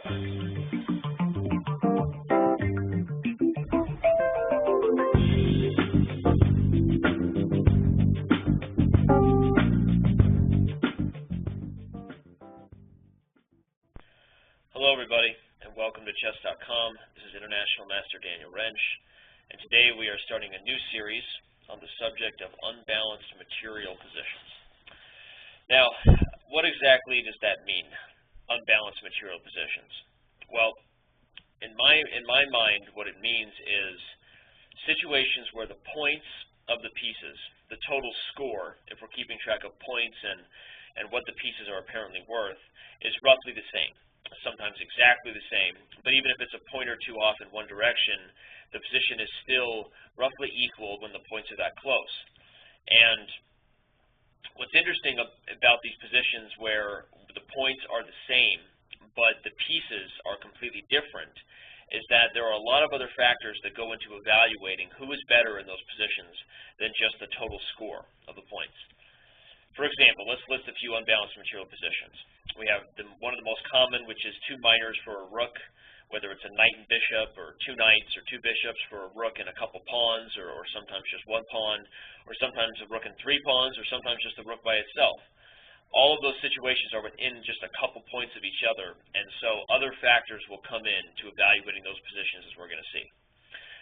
Hello everybody, and welcome to chess.com. This is International Master Daniel Wrench, and today we are starting a new series on the subject of unbalanced material positions. Now, what exactly does that mean, unbalanced material positions? Well, in my mind, what it means is situations where the points of the pieces, the total score, if we're keeping track of points and what the pieces are apparently worth, is roughly the same. Sometimes exactly the same, but even if it's a point or two off in one direction, the position is still roughly equal when the points are that close. And what's interesting about these positions where the points are the same, but the pieces are completely different, is that there are a lot of other factors that go into evaluating who is better in those positions than just the total score of the points. For example, let's list a few unbalanced material positions. We have one of the most common, which is two minors for a rook, whether it's a knight and bishop, or two knights or two bishops for a rook and a couple pawns, or sometimes just one pawn, or sometimes a rook and three pawns, or sometimes just a rook by itself. All of those situations are within just a couple points of each other, and so other factors will come in to evaluating those positions, as we're going to see.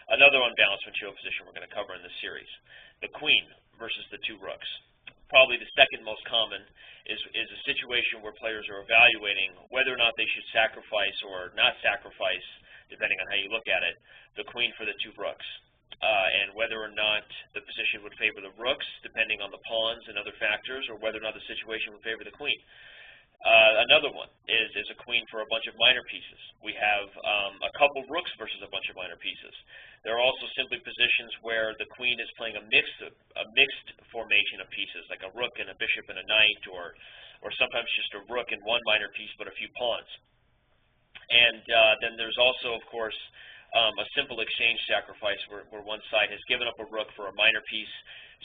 Another unbalanced material position we're going to cover in this series, the queen versus the two rooks. Probably the second most common is a situation where players are evaluating whether or not they should sacrifice or not sacrifice, depending on how you look at it, the queen for the two rooks, and whether or not the position would favor the rooks, depending on the pawns and other factors, or whether or not the situation would favor the queen. Another one is a queen for a bunch of minor pieces. We have a couple rooks versus a bunch of minor pieces. There are also simply positions where the queen is playing a mixed formation of pieces, like a rook and a bishop and a knight, or sometimes just a rook and one minor piece but a few pawns. And then there's also, of course, a simple exchange sacrifice where one side has given up a rook for a minor piece,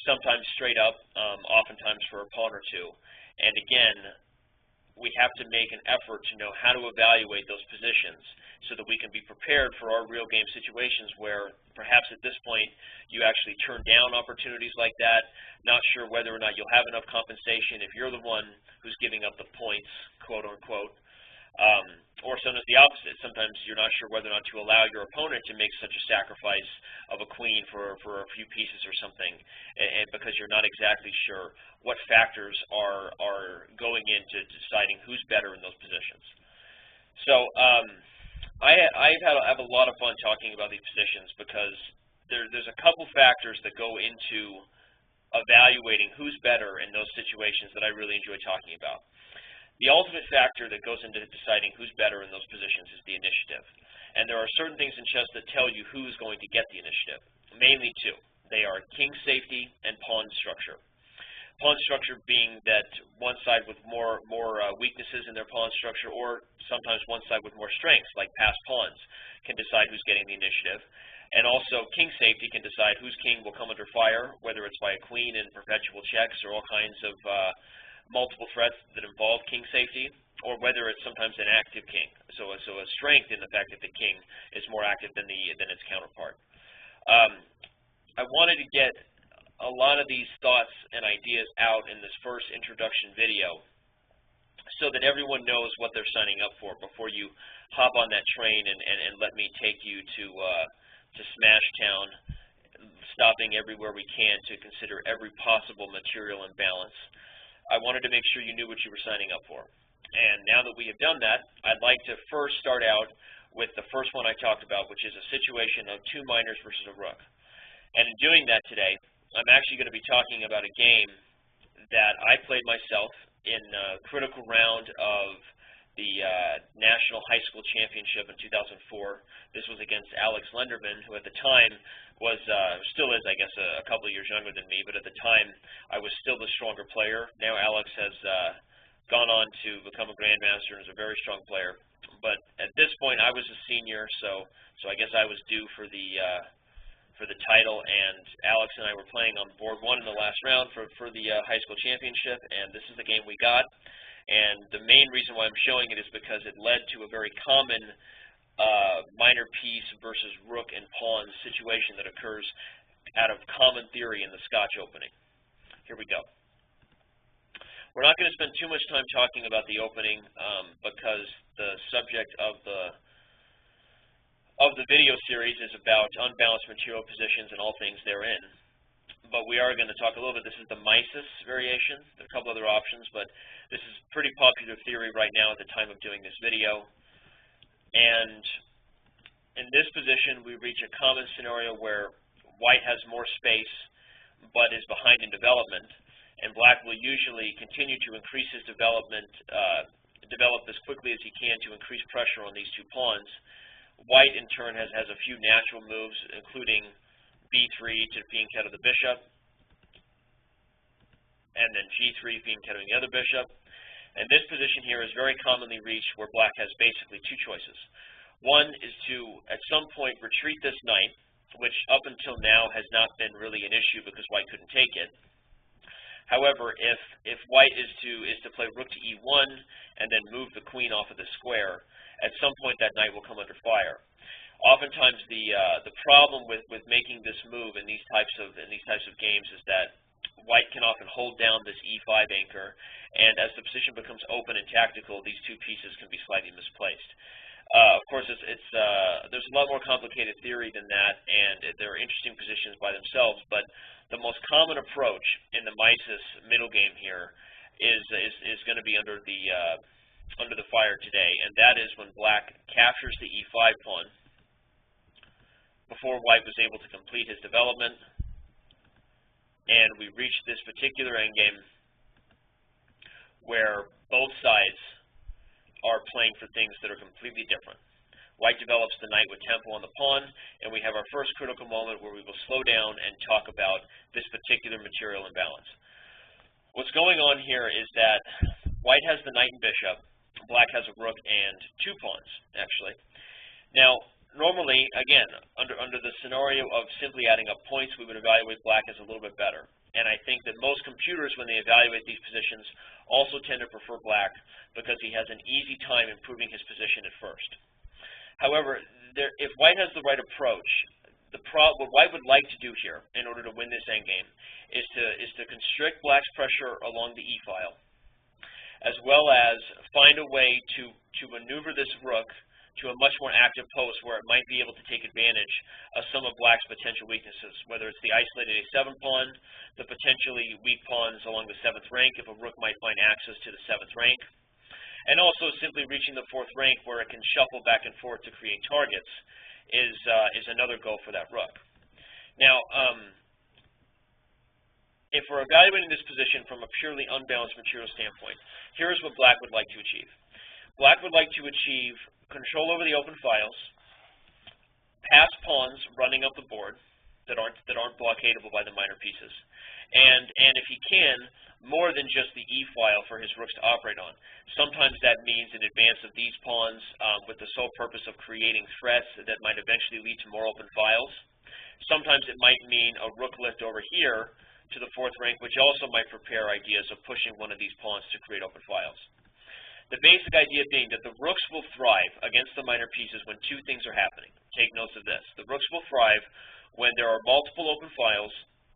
sometimes straight up, oftentimes for a pawn or two. And again, we have to make an effort to know how to evaluate those positions so that we can be prepared for our real game situations where perhaps at this point you actually turn down opportunities like that, not sure whether or not you'll have enough compensation if you're the one who's giving up the points, quote unquote, or sometimes the opposite. Sometimes you're not sure whether or not to allow your opponent to make such a sacrifice of a queen for a few pieces or something, and because you're not exactly sure what factors are going into deciding who's better in those positions. So I have a lot of fun talking about these positions because there's a couple factors that go into evaluating who's better in those situations that I really enjoy talking about. The ultimate factor that goes into deciding who's better in those positions is the initiative. And there are certain things in chess that tell you who's going to get the initiative, mainly two. They are king safety and pawn structure. Pawn structure being that one side with more weaknesses in their pawn structure, or sometimes one side with more strengths, like passed pawns, can decide who's getting the initiative. And also king safety can decide whose king will come under fire, whether it's by a queen in perpetual checks or all kinds of multiple threats that involve king safety, or whether it's sometimes an active king. So a strength in the fact that the king is more active than its counterpart. I wanted to get a lot of these thoughts and ideas out in this first introduction video so that everyone knows what they're signing up for before you hop on that train and let me take you to Smash Town, stopping everywhere we can to consider every possible material imbalance. I wanted to make sure you knew what you were signing up for. And now that we have done that, I'd like to first start out with the first one I talked about, which is a situation of two minors versus a rook. And in doing that today, I'm actually going to be talking about a game that I played myself in a critical round of the National High School Championship in 2004. This was against Alex Lenderman, who at the time was, still is, I guess, a couple of years younger than me, but at the time I was still the stronger player. Now Alex has gone on to become a grandmaster and is a very strong player. But at this point I was a senior, so I guess I was due for the title, and Alex and I were playing on board one in the last round for the high school championship, and this is the game we got. And the main reason why I'm showing it is because it led to a very common minor piece versus rook and pawn situation that occurs out of common theory in the Scotch opening. Here we go. We're not going to spend too much time talking about the opening because the subject of the video series is about unbalanced material positions and all things therein. But we are going to talk a little bit. This is the Mises variation. There are a couple other options, but this is pretty popular theory right now at the time of doing this video. And in this position, we reach a common scenario where white has more space but is behind in development, and black will usually continue to increase his development, develop as quickly as he can to increase pressure on these two pawns. White, in turn, has a few natural moves, including b3 to peeing-kettle the bishop, and then g3 peeing-kettling the other bishop. And this position here is very commonly reached where black has basically two choices. One is to, at some point, retreat this knight, which up until now has not been really an issue because white couldn't take it. However, if white is to play rook to e1 and then move the queen off of the square, at some point that knight will come under fire. Oftentimes, the problem with making this move in these types of games is that white can often hold down this e5 anchor, and as the position becomes open and tactical, these two pieces can be slightly misplaced. Of course, there's a lot more complicated theory than that, and there are interesting positions by themselves, but the most common approach in the Mises middle game here is going to be under the fire today, and that is when black captures the e5 pawn before white was able to complete his development, and we reach this particular endgame where both sides are playing for things that are completely different. White develops the knight with tempo on the pawn, and we have our first critical moment where we will slow down and talk about this particular material imbalance. What's going on here is that white has the knight and bishop, black has a rook and two pawns, actually. Now, normally, again, under the scenario of simply adding up points, we would evaluate black as a little bit better. And I think that most computers, when they evaluate these positions, also tend to prefer black because he has an easy time improving his position at first. However, if white has the right approach, what white would like to do here in order to win this endgame is to constrict black's pressure along the e-file, as well as find a way to maneuver this rook to a much more active post where it might be able to take advantage of some of black's potential weaknesses, whether it's the isolated a7 pawn, the potentially weak pawns along the 7th rank if a rook might find access to the 7th rank, and also simply reaching the 4th rank where it can shuffle back and forth to create targets is another goal for that rook. Now, if we're evaluating this position from a purely unbalanced material standpoint, here's what black would like to achieve. Black would like to achieve control over the open files, pass pawns running up the board that aren't blockadable by the minor pieces, and if he can, more than just the e-file for his rooks to operate on. Sometimes that means an advance of these pawns with the sole purpose of creating threats that might eventually lead to more open files. Sometimes it might mean a rook lift over here to the 4th rank, which also might prepare ideas of pushing one of these pawns to create open files. The basic idea being that the rooks will thrive against the minor pieces when two things are happening. Take notes of this. The rooks will thrive when there are multiple open files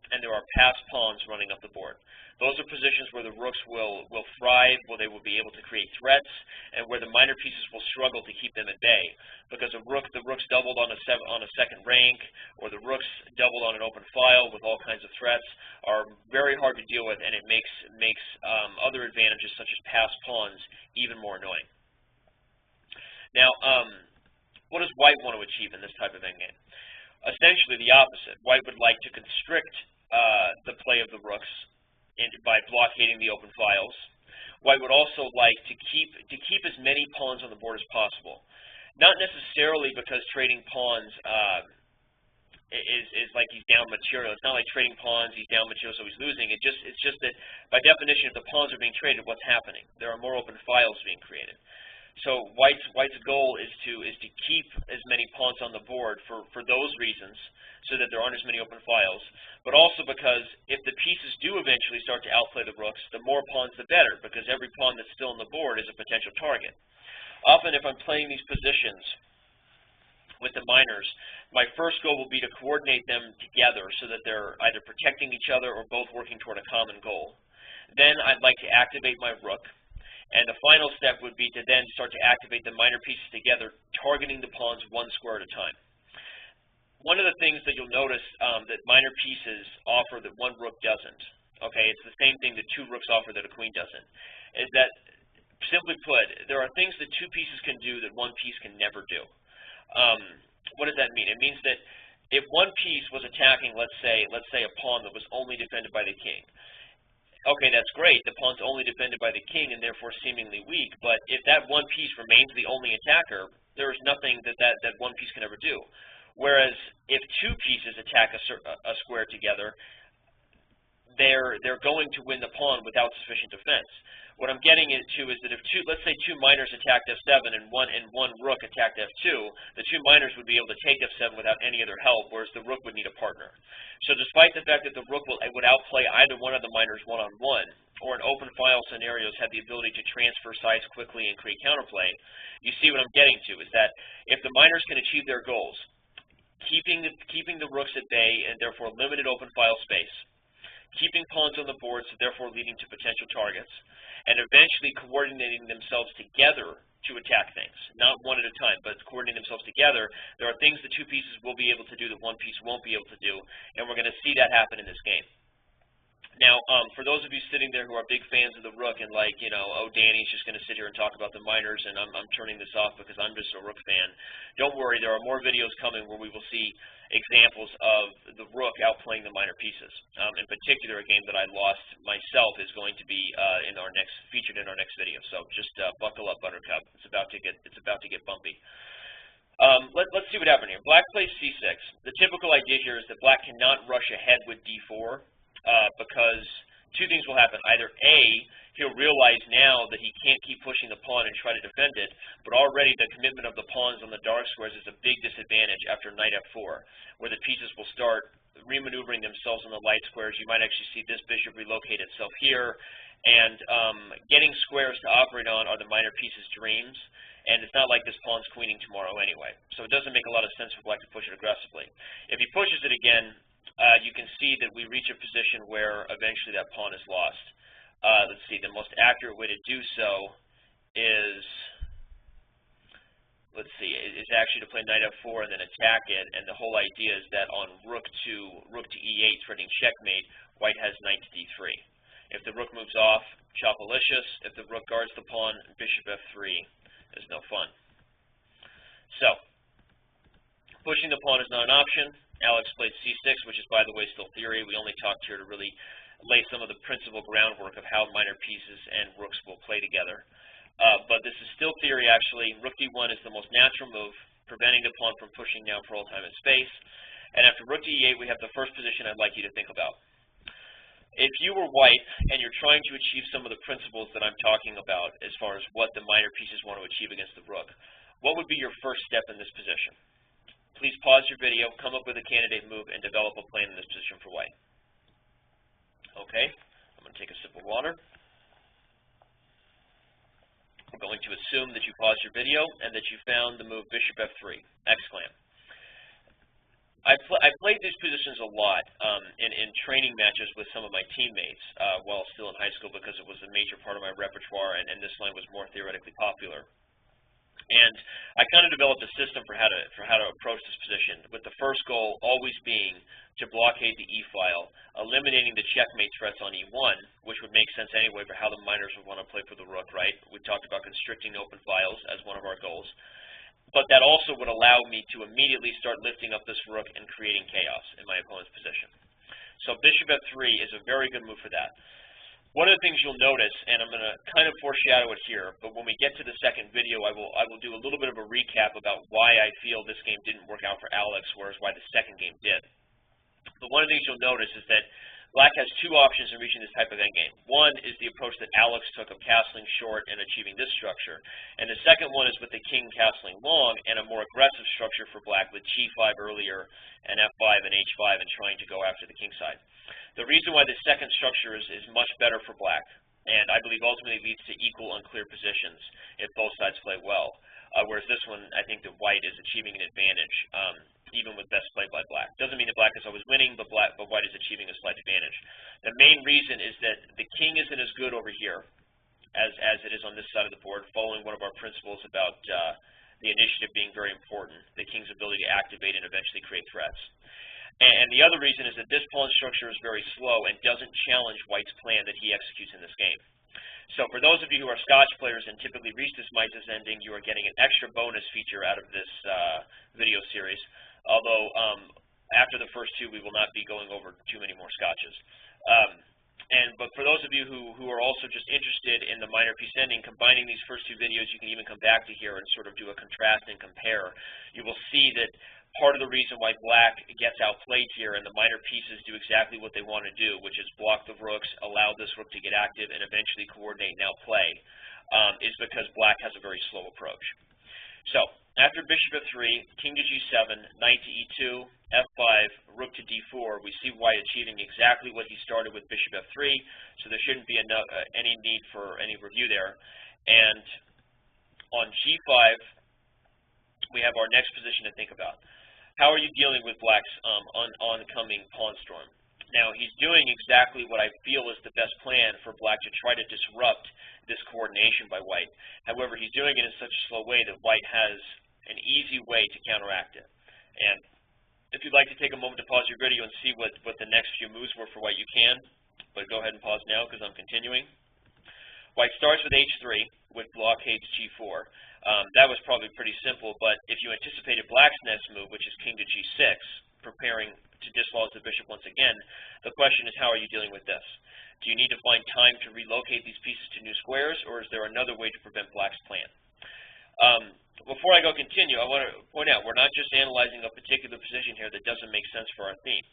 and there are passed pawns running up the board. Those are positions where the rooks will thrive, where they will be able to create threats, and where the minor pieces will struggle to keep them at bay. Because the rooks doubled on a 2nd rank, or the rooks doubled on an open file with all kinds of threats are very hard to deal with, and it makes other advantages such as passed pawns even more annoying. Now, what does white want to achieve in this type of endgame? Essentially the opposite. White would like to constrict the play of the rooks by blockading the open files. White would also like to keep as many pawns on the board as possible. Not necessarily because trading pawns is like he's down material. It's not like trading pawns, he's down material, so he's losing. It's just that by definition, if the pawns are being traded, what's happening? There are more open files being created. So White's goal is to keep as many pawns on the board for those reasons, so that there aren't as many open files, but also because if the pieces do eventually start to outplay the rooks, the more pawns the better, because every pawn that's still on the board is a potential target. Often if I'm playing these positions with the minors, my first goal will be to coordinate them together so that they're either protecting each other or both working toward a common goal. Then I'd like to activate my rook, and the final step would be to then start to activate the minor pieces together, targeting the pawns one square at a time. One of the things that you'll notice that minor pieces offer that one rook doesn't, okay, it's the same thing that two rooks offer that a queen doesn't, is that, simply put, there are things that two pieces can do that one piece can never do. What does that mean? It means that if one piece was attacking, let's say a pawn that was only defended by the king, okay, that's great, the pawn's only defended by the king and therefore seemingly weak, but if that one piece remains the only attacker, there is nothing that one piece can ever do. Whereas if two pieces attack a square together, they're going to win the pawn without sufficient defense. What I'm getting into is that if let's say two minors attacked f7 and one rook attacked f2, the two minors would be able to take f7 without any other help, whereas the rook would need a partner. So despite the fact that the rook would outplay either one of the minors one-on-one, or in open file scenarios have the ability to transfer sides quickly and create counterplay, you see what I'm getting to is that if the minors can achieve their goals, keeping the rooks at bay and therefore limited open file space, keeping pawns on the board, so therefore leading to potential targets, and eventually coordinating themselves together to attack things, not one at a time, but coordinating themselves together, there are things that two pieces will be able to do that one piece won't be able to do, and we're going to see that happen in this game. Now, for those of you sitting there who are big fans of the rook and like, you know, oh, Danny's just going to sit here and talk about the minors and I'm turning this off because I'm just a rook fan, don't worry, there are more videos coming where we will see examples of the rook outplaying the minor pieces. In particular, a game that I lost myself is going to be featured in our next video. So just buckle up, Buttercup. It's about to get bumpy. Let's see what happened here. Black plays c6. The typical idea here is that Black cannot rush ahead with d4 because two things will happen. Either A, he'll realize now that he can't keep pushing the pawn and try to defend it, but already the commitment of the pawns on the dark squares is a big disadvantage after knight f4, where the pieces will start remaneuvering themselves on the light squares. You might actually see this bishop relocate itself here, and getting squares to operate on are the minor pieces' dreams, and it's not like this pawn's queening tomorrow anyway, so it doesn't make a lot of sense for Black to push it aggressively. If he pushes it again, you can see that we reach a position where eventually that pawn is lost. Let's see, the most accurate way to do so is, is actually to play knight f4 and then attack it, and the whole idea is that on rook to e8 threatening checkmate, White has knight to d3. If the rook moves off, chopalicious. If the rook guards the pawn, bishop f3 is no fun. So, pushing the pawn is not an option. Alex played c6, which is, by the way, still theory. We only talked here to really lay some of the principal groundwork of how minor pieces and rooks will play together. But this is still theory, actually. Rook d1 is the most natural move, preventing the pawn from pushing down for all time and space. And after rook d8, we have the first position I'd like you to think about. If you were White and you're trying to achieve some of the principles that I'm talking about as far as what the minor pieces want to achieve against the rook, what would be your first step in this position? Please pause your video, come up with a candidate move, and develop a plan in this position for White. Okay, I'm going to take a sip of water. I'm going to assume that you paused your video and that you found the move bishop f3, exclam. I played these positions a lot in training matches with some of my teammates while still in high school because it was a major part of my repertoire and this line was more theoretically popular. And I kind of developed a system for how to approach this position, with the first goal always being to blockade the e-file, eliminating the checkmate threats on e1, which would make sense anyway for how the minors would want to play for the rook, right? We talked about constricting open files as one of our goals. But that also would allow me to immediately start lifting up this rook and creating chaos in my opponent's position. So bishop f3 is a very good move for that. One of the things you'll notice, and I'm going to kind of foreshadow it here, but when we get to the second video, I will do a little bit of a recap about why I feel this game didn't work out for Alex, whereas why the second game did. But one of the things you'll notice is that Black has two options in reaching this type of endgame. One is the approach that Alex took of castling short and achieving this structure, and the second one is with the king castling long and a more aggressive structure for Black with g5 earlier and f5 and h5 and trying to go after the king side. The reason why this second structure is much better for Black, and I believe ultimately leads to equal unclear positions if both sides play well, whereas this one, I think that White is achieving an advantage, even with best play by Black. Doesn't mean that Black is always winning, but White is achieving a slight advantage. The main reason is that the king isn't as good over here as it is on this side of the board, following one of our principles about the initiative being very important, the king's ability to activate and eventually create threats. And the other reason is that this pawn structure is very slow and doesn't challenge White's plan that he executes in this game. So for those of you who are Scotch players and typically reach this Mises ending, you are getting an extra bonus feature out of this video series. Although after the first two, we will not be going over too many more Scotches. But for those of you who are also just interested in the minor piece ending, combining these first two videos, you can even come back to here and sort of do a contrast and compare. You will see that part of the reason why Black gets outplayed here and the minor pieces do exactly what they want to do, which is block the rooks, allow this rook to get active, and eventually coordinate and outplay, is because Black has a very slow approach. So, after bishop f3, king to g7, knight to e2, f5, rook to d4, we see White achieving exactly what he started with bishop f3, so there shouldn't be any need for any review there. And on g5, we have our next position to think about. How are you dealing with Black's oncoming pawn storm? Now, he's doing exactly what I feel is the best plan for Black to try to disrupt this coordination by White. However, he's doing it in such a slow way that White has an easy way to counteract it. And if you'd like to take a moment to pause your video and see what the next few moves were for White, you can. But go ahead and pause now because I'm continuing. White starts with h3, with blockades g4. That was probably pretty simple, but if you anticipated Black's next move, which is king to g6, preparing to dislodge the bishop once again, the question is, how are you dealing with this? Do you need to find time to relocate these pieces to new squares, or is there another way to prevent Black's plan? Before I continue, I want to point out, we're not just analyzing a particular position here that doesn't make sense for our theme.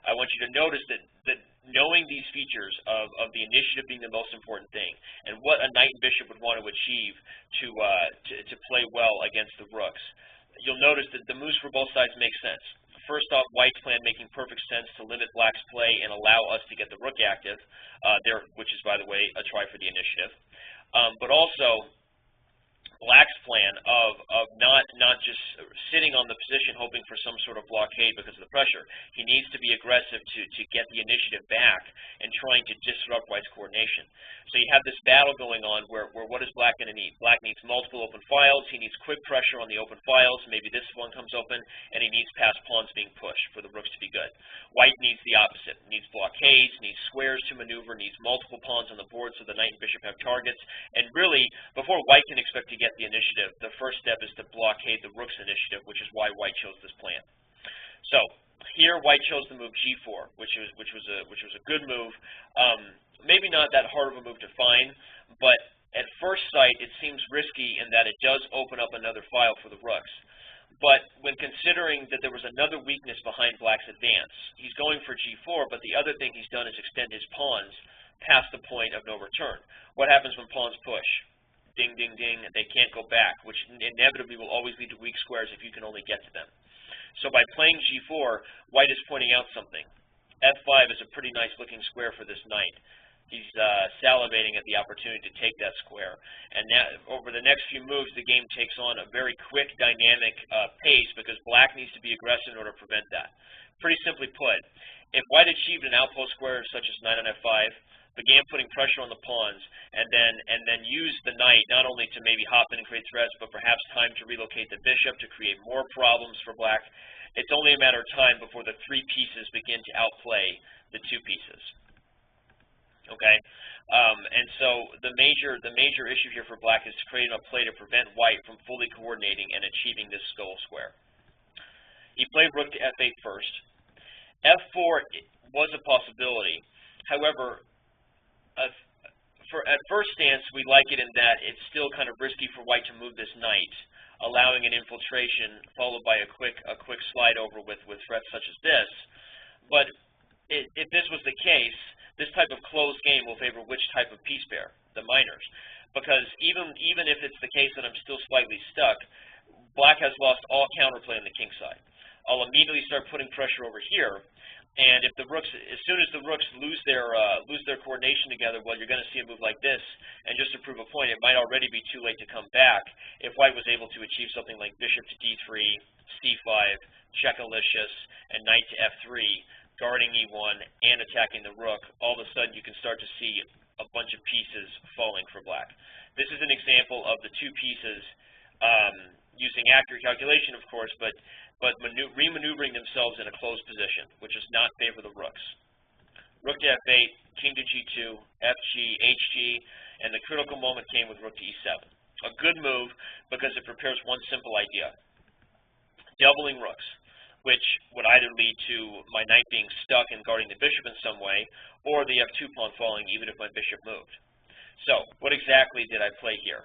I want you to notice that knowing these features of the initiative being the most important thing, and what a knight and bishop would want to achieve to play well against the rooks, you'll notice that the moves for both sides make sense. First off, White's plan making perfect sense to limit Black's play and allow us to get the rook active, which is, by the way, a try for the initiative. But also, Black's plan of not just sitting on the position hoping for some sort of blockade because of the pressure. He needs to be aggressive to get the initiative back and trying to disrupt White's coordination. So you have this battle going on where what is Black going to need? Black needs multiple open files. He needs quick pressure on the open files. Maybe this one comes open, and he needs past pawns being pushed for the rooks to be good. White needs the opposite. Needs blockades, needs squares to maneuver, needs multiple pawns on the board so the knight and bishop have targets. And really, before White can expect to get the initiative, the first step is to blockade the rook's initiative, which is why White chose this plan. So here, White chose the move g4, which was a good move. Maybe not that hard of a move to find, but at first sight, it seems risky in that it does open up another file for the rooks. But when considering that there was another weakness behind Black's advance, he's going for g4, but the other thing he's done is extend his pawns past the point of no return. What happens when pawns push? Ding, ding, ding, they can't go back, which inevitably will always lead to weak squares if you can only get to them. So by playing g4, White is pointing out something. f5 is a pretty nice looking square for this knight. He's salivating at the opportunity to take that square. And now, over the next few moves, the game takes on a very quick, dynamic pace because Black needs to be aggressive in order to prevent that. Pretty simply put, if White achieved an outpost square such as knight on f5, began putting pressure on the pawns, and then used the knight not only to maybe hop in and create threats, but perhaps time to relocate the bishop to create more problems for Black, it's only a matter of time before the three pieces begin to outplay the two pieces. Okay, and so the major issue here for Black is to create a play to prevent White from fully coordinating and achieving this skull square. He played rook to f8 first. f4 was a possibility. However, at first stance, we like it in that it's still kind of risky for White to move this knight, allowing an infiltration followed by a quick slide over with threats such as this. But if this was the case, this type of closed game will favor which type of piece pair? The minors. Because even if it's the case that I'm still slightly stuck, black has lost all counterplay on the king side. I'll immediately start putting pressure over here, and if the rooks, as soon as the rooks lose their coordination together, well, you're going to see a move like this, and just to prove a point, it might already be too late to come back if white was able to achieve something like bishop to d3, c5, check-alicious, and knight to f3, guarding e1 and attacking the rook. All of a sudden, you can start to see a bunch of pieces falling for black. This is an example of the two pieces using accurate calculation, of course, but remaneuvering themselves in a closed position, which does not favor the rooks. Rook to f8, king to g2, fg, hg, and the critical moment came with rook to e7. A good move because it prepares one simple idea: doubling rooks, which would either lead to my knight being stuck and guarding the bishop in some way, or the f2 pawn falling even if my bishop moved. So, what exactly did I play here?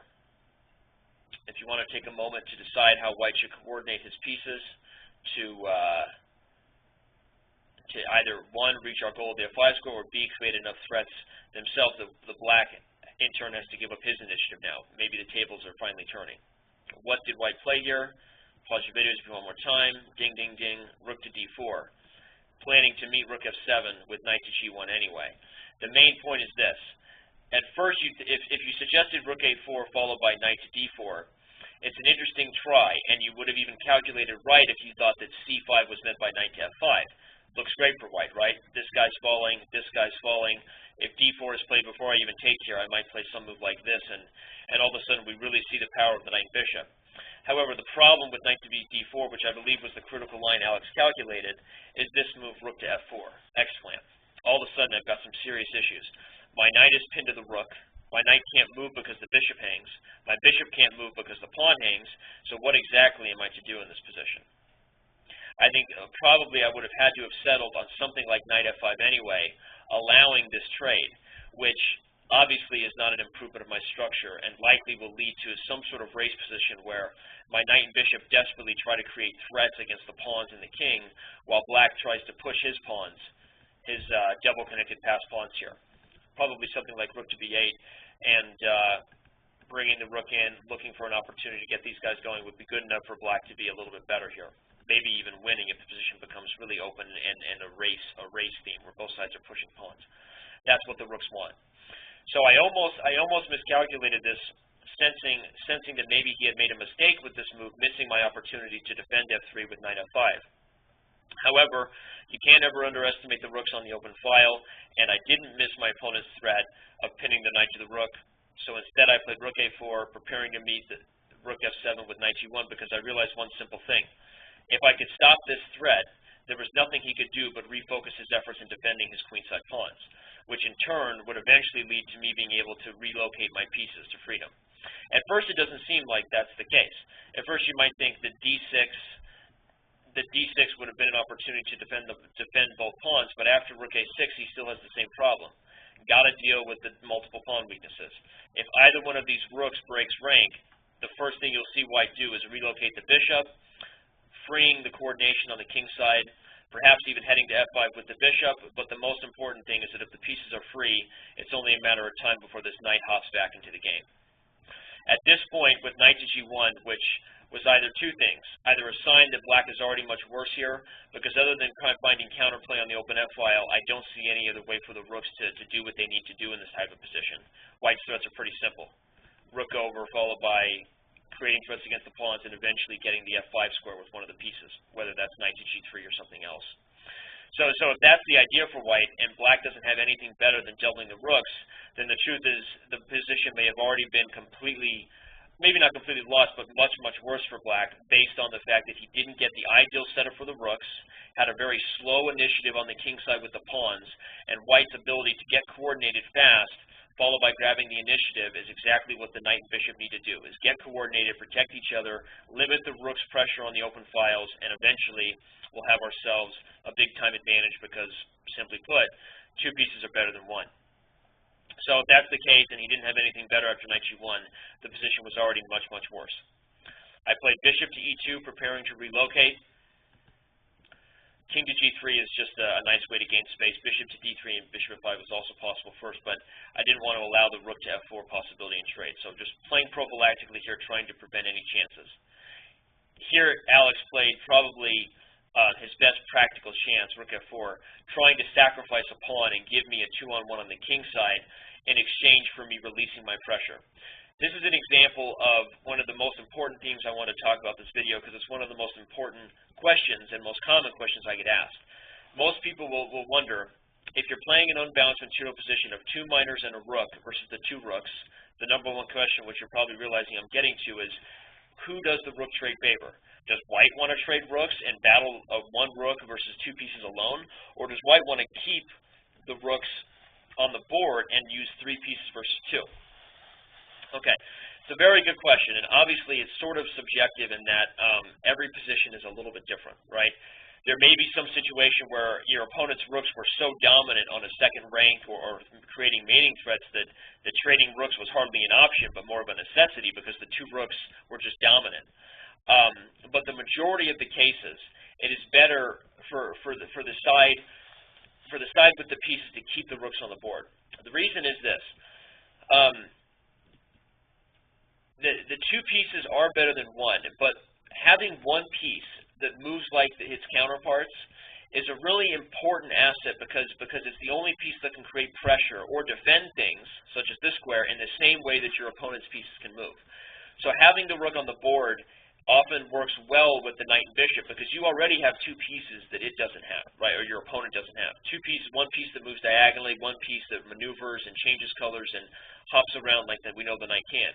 If you want to take a moment to decide how white should coordinate his pieces to either, one, reach our goal of the f5 score, or b, create enough threats themselves, the black in turn has to give up his initiative now. Maybe the tables are finally turning. What did white play here? Pause your videos one more time. Ding, ding, ding. Rook to d4. Planning to meet rook f7 with knight to g1 anyway. The main point is this. At first, if you suggested rook a4 followed by knight to d4, it's an interesting try, and you would have even calculated right if you thought that c5 was meant by knight to f5. Looks great for white, right? This guy's falling, this guy's falling. If d4 is played before I even take here, I might play some move like this, and all of a sudden we really see the power of the knight bishop. However, the problem with knight to d4, which I believe was the critical line Alex calculated, is this move rook to f4, exclamation. All of a sudden I've got some serious issues. My knight is pinned to the rook. My knight can't move because the bishop hangs. My bishop can't move because the pawn hangs. So what exactly am I to do in this position? I think probably I would have had to have settled on something like knight f5 anyway, allowing this trade, which obviously is not an improvement of my structure and likely will lead to some sort of race position where my knight and bishop desperately try to create threats against the pawns and the king, while black tries to push his pawns, his double-connected pass pawns here. Probably something like rook to b8, and bringing the rook in, looking for an opportunity to get these guys going would be good enough for black to be a little bit better here. Maybe even winning if the position becomes really open and a race theme where both sides are pushing pawns. That's what the rooks want. So I almost miscalculated this, sensing that maybe he had made a mistake with this move, missing my opportunity to defend f3 with knight f5. However, you can't ever underestimate the rooks on the open file, and I didn't miss my opponent's threat of pinning the knight to the rook. So instead I played rook a4, preparing to meet the rook f7 with knight g1, because I realized one simple thing. If I could stop this threat, there was nothing he could do but refocus his efforts in defending his queenside pawns, which in turn would eventually lead to me being able to relocate my pieces to freedom. At first it doesn't seem like that's the case. At first you might think that d6 would have been an opportunity to defend both pawns, but after rook a6 he still has the same problem. Got to deal with the multiple pawn weaknesses. If either one of these rooks breaks rank, the first thing you'll see white do is relocate the bishop, freeing the coordination on the king side, perhaps even heading to f5 with the bishop, but the most important thing is that if the pieces are free, it's only a matter of time before this knight hops back into the game. At this point, with knight to g1, which was either two things, either a sign that black is already much worse here, because other than finding counterplay on the open f-file, I don't see any other way for the rooks to do what they need to do in this type of position. White's threats are pretty simple. Rook over, followed by creating threats against the pawns and eventually getting the f5 square with one of the pieces, whether that's knight to g3 or something else. So if that's the idea for white, and black doesn't have anything better than doubling the rooks, then the truth is the position may have already been completely, maybe not completely lost, but much, much worse for black, based on the fact that he didn't get the ideal setup for the rooks, had a very slow initiative on the king side with the pawns, and white's ability to get coordinated fast, followed by grabbing the initiative, is exactly what the knight and bishop need to do, is get coordinated, protect each other, limit the rook's pressure on the open files, and eventually we'll have ourselves a big-time advantage because, simply put, two pieces are better than one. So if that's the case and he didn't have anything better after knight g1, the position was already much, much worse. I played bishop to e2, preparing to relocate. king to g3 is just a nice way to gain space. Bishop to d3 and bishop f5 is also possible first, but I didn't want to allow the rook to f4 possibility in trade. So just playing prophylactically here, trying to prevent any chances. Here, Alex played probably his best practical chance, rook f4, trying to sacrifice a pawn and give me a 2-on-1 on the king side in exchange for me releasing my pressure. This is an example of one of the most important themes I want to talk about this video, because it's one of the most important questions and most common questions I get asked. Most people will wonder, if you're playing an unbalanced material position of 2 minors and a rook versus the 2 rooks, the number one question, which you're probably realizing I'm getting to, is who does the rook trade favor? Does white want to trade rooks and battle of 1 rook versus 2 pieces alone? Or does white want to keep the rooks on the board and use 3 pieces versus 2? Okay, it's a very good question, and obviously it's sort of subjective in that every position is a little bit different, right? There may be some situation where your opponent's rooks were so dominant on a second rank or creating mating threats that trading rooks was hardly an option, but more of a necessity because the 2 rooks were just dominant. But the majority of the cases, it is better for the side with the pieces to keep the rooks on the board. The reason is this. The 2 pieces are better than 1, but having 1 piece that moves like its counterparts is a really important asset because it's the only piece that can create pressure or defend things, such as this square, in the same way that your opponent's pieces can move. So having the rook on the board often works well with the knight and bishop because you already have 2 pieces that it doesn't have, right, or your opponent doesn't have. 2 pieces, 1 piece that moves diagonally, 1 piece that maneuvers and changes colors and hops around like that we know the knight can.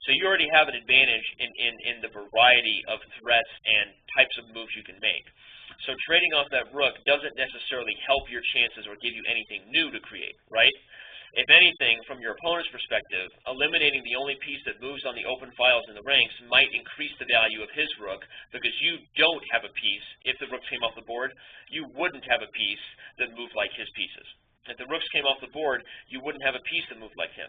So you already have an advantage in the variety of threats and types of moves you can make. So trading off that rook doesn't necessarily help your chances or give you anything new to create, right? If anything, from your opponent's perspective, eliminating the only piece that moves on the open files in the ranks might increase the value of his rook because you don't have a piece. If the rooks came off the board, you wouldn't have a piece that moved like his pieces. If the rooks came off the board, you wouldn't have a piece that moved like him.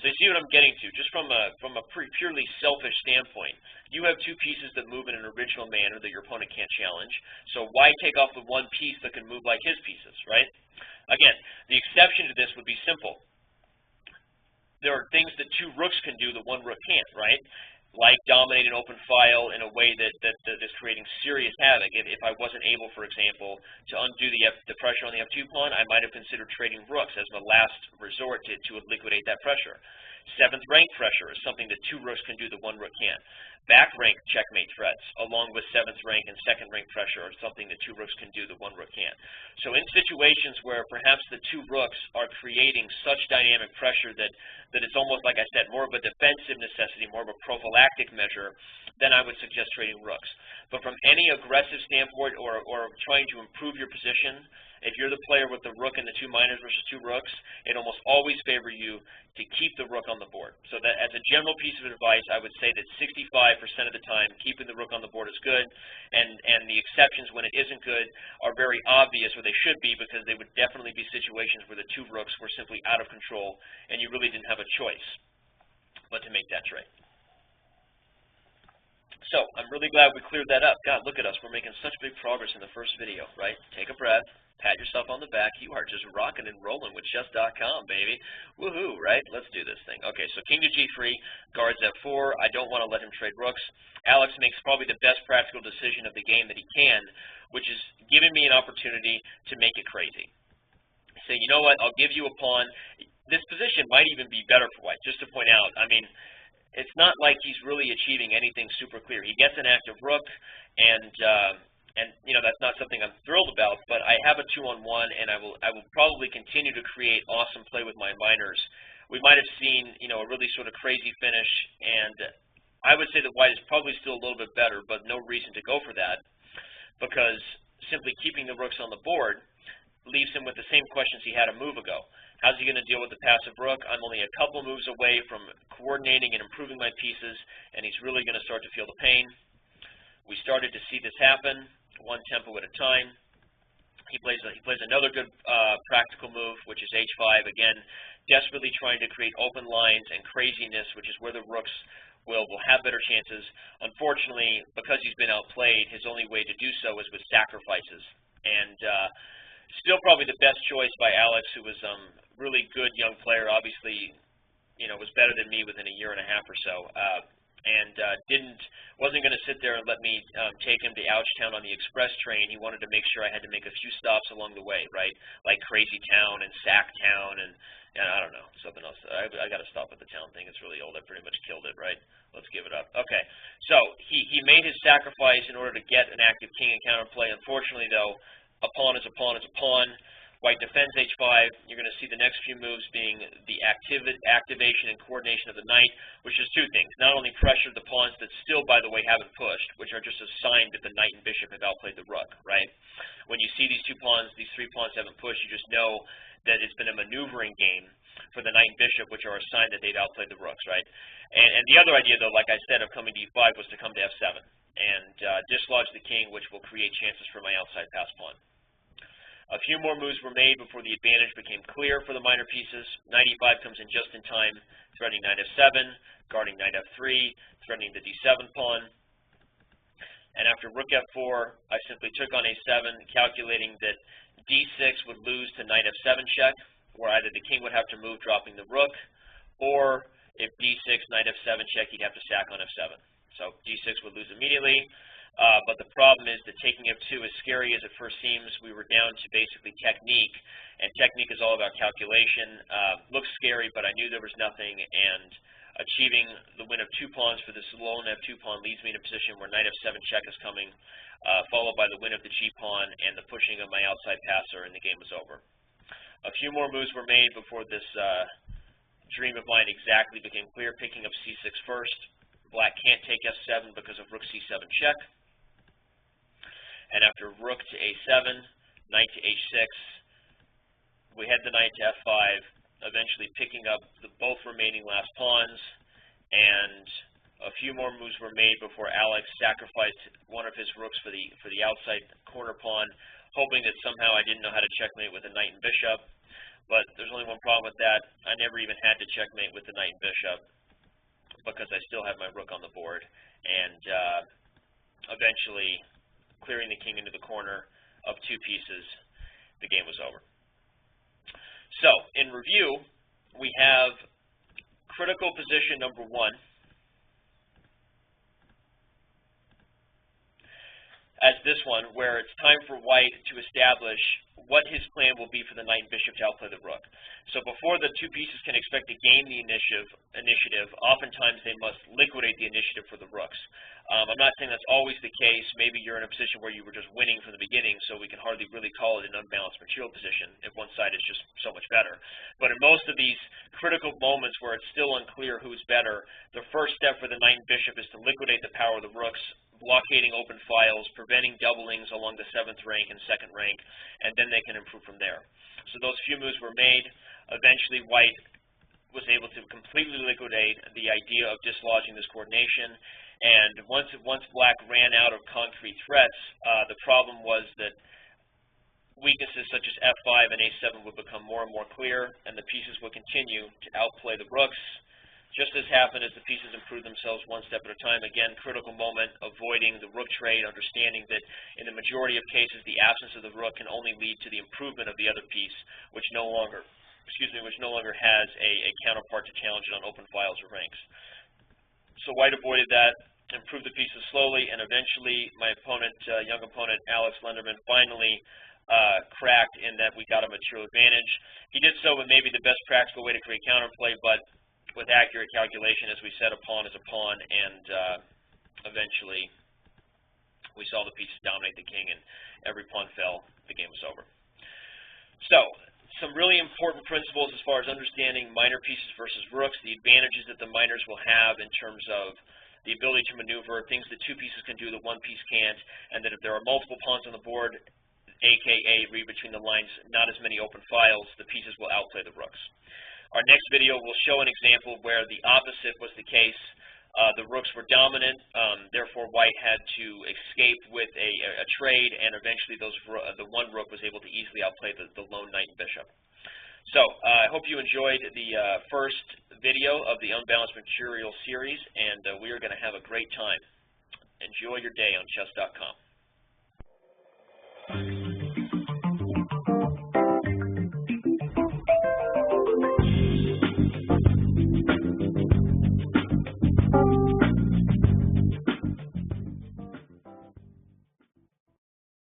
So you see what I'm getting to, just from a purely selfish standpoint. You have 2 pieces that move in an original manner that your opponent can't challenge, so why take off the 1 piece that can move like his pieces, right? Again, the exception to this would be simple. There are things that 2 rooks can do that 1 rook can't, right? Like dominate an open file in a way that is creating serious havoc. If I wasn't able, for example, to undo the pressure on the f2 pawn, I might have considered trading rooks as the last resort to liquidate that pressure. 7th rank pressure is something that 2 rooks can do that 1 rook can't. Back rank checkmate threats, along with 7th rank and 2nd rank pressure, are something that 2 rooks can do that 1 rook can't. So in situations where perhaps the 2 rooks are creating such dynamic pressure that it's almost, like I said, more of a defensive necessity, more of a prophylactic measure, then I would suggest trading rooks. But from any aggressive standpoint or trying to improve your position, if you're the player with the rook and the 2 minors versus 2 rooks, it almost always favor you to keep the rook on the board. So that as a general piece of advice, I would say that 65% of the time, keeping the rook on the board is good, and the exceptions when it isn't good are very obvious, or they should be, because they would definitely be situations where the 2 rooks were simply out of control, and you really didn't have a choice but to make that trade. So, I'm really glad we cleared that up. God, look at us. We're making such big progress in the first video, right? Take a breath. Pat yourself on the back. You are just rocking and rolling with chess.com, baby. Woohoo, right? Let's do this thing. Okay, so king to g3, guards f4. I don't want to let him trade rooks. Alex makes probably the best practical decision of the game that he can, which is giving me an opportunity to make it crazy. Say, you know what? I'll give you a pawn. This position might even be better for white, just to point out. I mean, it's not like he's really achieving anything super clear. He gets an active rook, and you know, that's not something I'm thrilled about, but I have a 2-on-1, and I will probably continue to create awesome play with my minors. We might have seen, you know, a really sort of crazy finish, and I would say that white is probably still a little bit better, but no reason to go for that, because simply keeping the rooks on the board leaves him with the same questions he had a move ago. How's he going to deal with the passive rook? I'm only a couple moves away from coordinating and improving my pieces, and he's really going to start to feel the pain. We started to see this happen, one tempo at a time. He plays another good practical move, which is h5. Again, desperately trying to create open lines and craziness, which is where the rooks will have better chances. Unfortunately, because he's been outplayed, his only way to do so is with sacrifices. And still probably the best choice by Alex, who was really good young player, obviously, was better than me within a year and a half or so. And wasn't going to sit there and let me take him to Ouchtown on the express train. He wanted to make sure I had to make a few stops along the way, right? Like Crazy Town and Sack Town and I don't know, something else. I got to stop with the town thing. It's really old. I pretty much killed it, right? Let's give it up. Okay, so he made his sacrifice in order to get an active king in counterplay. Unfortunately, though, a pawn is a pawn is a pawn. White defends h5. You're going to see the next few moves being the activation and coordination of the knight, which is two things. Not only pressure the pawns that still, by the way, haven't pushed, which are just a sign that the knight and bishop have outplayed the rook, right? When you see these two pawns, these three pawns haven't pushed, you just know that it's been a maneuvering game for the knight and bishop, which are a sign that they've outplayed the rooks, right? And the other idea, though, like I said, of coming to e5 was to come to f7 and dislodge the king, which will create chances for my outside pass pawn. A few more moves were made before the advantage became clear for the minor pieces. Knight e5 comes in just in time, threatening knight f7, guarding knight f3, threatening the d7 pawn. And after rook f4, I simply took on a7, calculating that d6 would lose to knight f7 check, where either the king would have to move dropping the rook, or if d6, knight f7 check, he'd have to sack on f7. So d6 would lose immediately. But the problem is that taking f2, as scary as it first seems, we were down to basically technique, and technique is all about calculation. Looks scary, but I knew there was nothing, and achieving the win of 2 pawns for this lone f2 pawn leaves me in a position where knight f7 check is coming, followed by the win of the g pawn and the pushing of my outside passer, and the game was over. A few more moves were made before this dream of mine exactly became clear, picking up c6 first. Black can't take f7 because of rook c7 check. And after rook to a7, knight to h6, we head the knight to f5, eventually picking up the both remaining last pawns, and a few more moves were made before Alex sacrificed one of his rooks for the outside corner pawn, hoping that somehow I didn't know how to checkmate with the knight and bishop. But there's only one problem with that. I never even had to checkmate with the knight and bishop because I still had my rook on the board, and eventually clearing the king into the corner of 2 pieces, the game was over. So, in review, we have critical position number 1, as this one, where it's time for white to establish what his plan will be for the knight and bishop to outplay the rook. So before the 2 pieces can expect to gain the initiative, oftentimes they must liquidate the initiative for the rooks. I'm not saying that's always the case. Maybe you're in a position where you were just winning from the beginning, so we can hardly really call it an unbalanced material position if one side is just so much better. But in most of these critical moments where it's still unclear who's better, the first step for the knight and bishop is to liquidate the power of the rooks, blockading open files, preventing doublings along the 7th rank and 2nd rank, and then they can improve from there. So those few moves were made. Eventually, white was able to completely liquidate the idea of dislodging this coordination, and once black ran out of concrete threats, the problem was that weaknesses such as f5 and a7 would become more and more clear, and the pieces would continue to outplay the rooks. Just as happened as the pieces improved themselves one step at a time. Again, critical moment, avoiding the rook trade, understanding that in the majority of cases, the absence of the rook can only lead to the improvement of the other piece, which no longer has a counterpart to challenge it on open files or ranks. So white avoided that, improved the pieces slowly, and eventually my opponent, young opponent, Alex Lenderman, finally cracked in that we got a material advantage. He did so with maybe the best practical way to create counterplay, but with accurate calculation, as we said, a pawn is a pawn, and eventually we saw the pieces dominate the king, and every pawn fell, the game was over. So, some really important principles as far as understanding minor pieces versus rooks, the advantages that the minors will have in terms of the ability to maneuver, things that 2 pieces can do that 1 piece can't, and that if there are multiple pawns on the board, aka read between the lines, not as many open files, the pieces will outplay the rooks. Our next video will show an example where the opposite was the case. The rooks were dominant, therefore white had to escape with a trade, and eventually the one rook was able to easily outplay the lone knight and bishop. So I hope you enjoyed the first video of the Unbalanced Material series, and we are going to have a great time. Enjoy your day on chess.com.